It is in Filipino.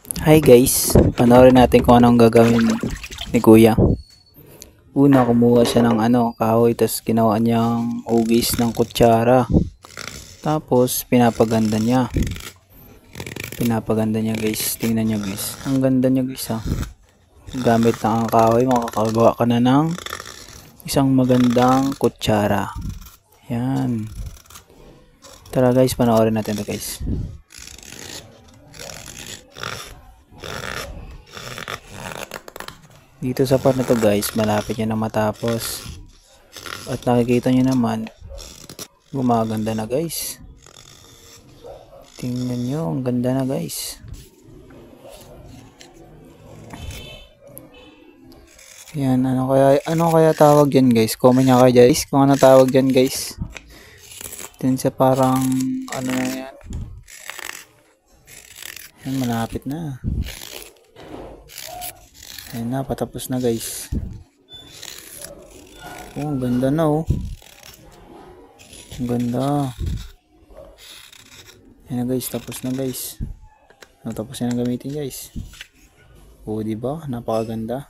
Hi guys, panoorin natin kung anong gagawin ni Kuya. Una, kumuha siya ng kahoy, tapos ginawa niyang hugis ng kutsara. Tapos, pinapaganda niya. Pinapaganda niya guys. Tingnan niya guys. Ang ganda niya guys ha. Gamit ng ang kahoy, makakagawa ka na ng isang magandang kutsara. Yan. Tara guys, panoorin natin to guys. Dito sa part na to guys, malapit niya na matapos. At nakikita niyo naman, gumaganda na guys. Tingnan nyo, ang ganda na guys. Yan, ano kaya tawag yan guys? Comment nyo kayo guys kung ano tawag yan guys. Din sa parang, ano na yan. Yan, malapit na. Ayan na, patapos na guys. Oh, ang ganda na oh. Ang ganda. Ayan na guys, tapos na guys. Natapos na gamitin guys. Oh, diba? Napakaganda.